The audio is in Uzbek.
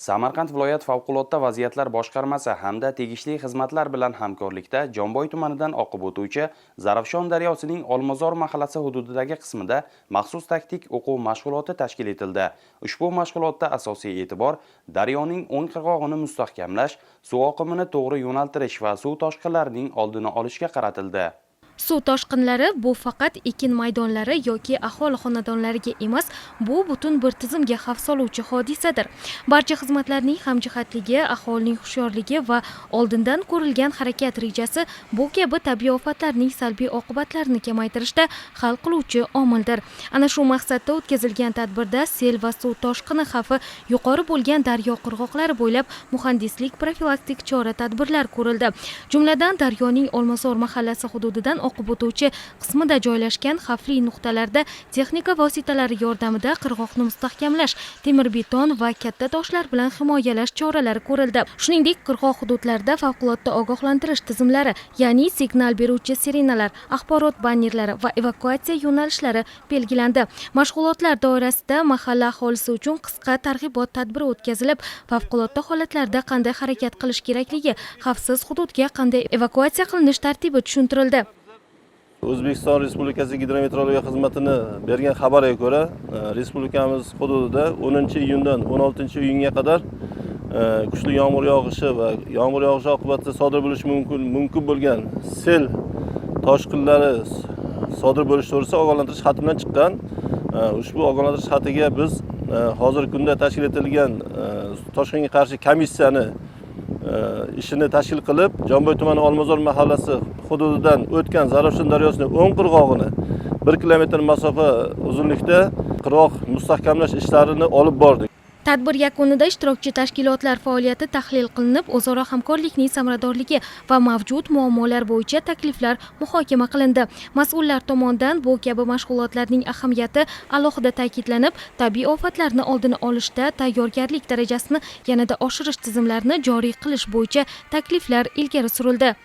Samarqand viloyat favqulodda vaziyatlar boshqarmasi hamda tegishli xizmatlar bilan hamkorlikda Jomboy tumanidan oqib o'tuvchi Zarafshon daryosining Olmazor mahallasi hududidagi qismida maxsus taktik o'quv mashg'uloti tashkil etildi. Ushbu mashg'ulotda asosiy e'tibor daryoning o'ng qirg'og'ini mustahkamlash, suv oqimini to'g'ri yo'naltirish va suv toshqinlarining oldini olishga qaratildi. Suv toshqinlari bu faqat ekin maydonlari yoki aholi xonadonlariga emas, bu butun bir tizimga xavf soluvchi hodisadir. Barcha xizmatlarning hamjihatligi, aholining hushyorligi va oldindan ko'rilgan harakat rejasi bu kabi tabiiy ofatlarning salbiy oqibatlarini kamaytirishda hal qiluvchi omildir. Ana shu maqsadda o'tkazilgan tadbirda sel va suv toshqini xavfi yuqori bo'lgan daryo qirg'oqlari bo'ylab muhandislik profilaktik chora-tadbirlar ko'rildi. Jumladan daryoning Olmazor mahallasi hududidan oqib o'tuvchi qismida joylashgan xavfli nuqtalarda texnika vositalari yordamida qirg'oqni mustahkamlash, temir beton va katta toshlar bilan himoyalash choralari ko'rildi. Shuningdek, qirg'oq hududlarida favqulodda ogohlantirish tizimlari, ya'ni signal beruvchi sirenalar, axborot bannerlari va evakuatsiya yo'nalishlari belgilandi. Mashg'ulotlar doirasida mahalla aholisi uchun qisqa targ'ibot tadbiri o'tkazilib, favqulodda holatlarda qanday harakat qilish kerakligi, xavfsiz hududga qanday evakuatsiya qilinish tartibi tushuntirildi. O'zbekiston Respublikasi Gidrometeorologiya xizmatini bergan xabarga ko'ra, respublikamiz hududida 10-iyundan 16-iyunga qadar kuchli yomg'ir yog'ishi va yomg'ir yog'ishi oqibatida sodir bo'lishi mumkin bo'lgan sel toshqinlari sodir bo'lishi to'g'risida ogohlantirish xati bilan chiqqan. Ushbu ogohlantirish xatiga biz hozirgi kunda tashkil etilgan toshqinga qarshi komissiyani ishini tashkil qilib, Jomboy tumani Olmazor mahallasi hududidan o'tgan Zarafshon daryosining o'ng qirg'og'ini 1 kilometr masofa uzunlikda qirg'oq mustahkamlash ishlarini olib bordik. Tadbir yakunida ishtirokchi tashkilotlar faoliyati tahlil qilinib, o'zaro hamkorlikning samaradorligi va mavjud muammolar bo'yicha takliflar muhokama qilindi. Mas'ullar tomonidan bu kabi mashg'ulotlarning ahamiyati alohida ta'kidlanib, tabiiy ofatlarni oldini olishda tayyorgarlik darajasini yanada oshirish tizimlarini joriy qilish bo'yicha takliflar ilgari surildi.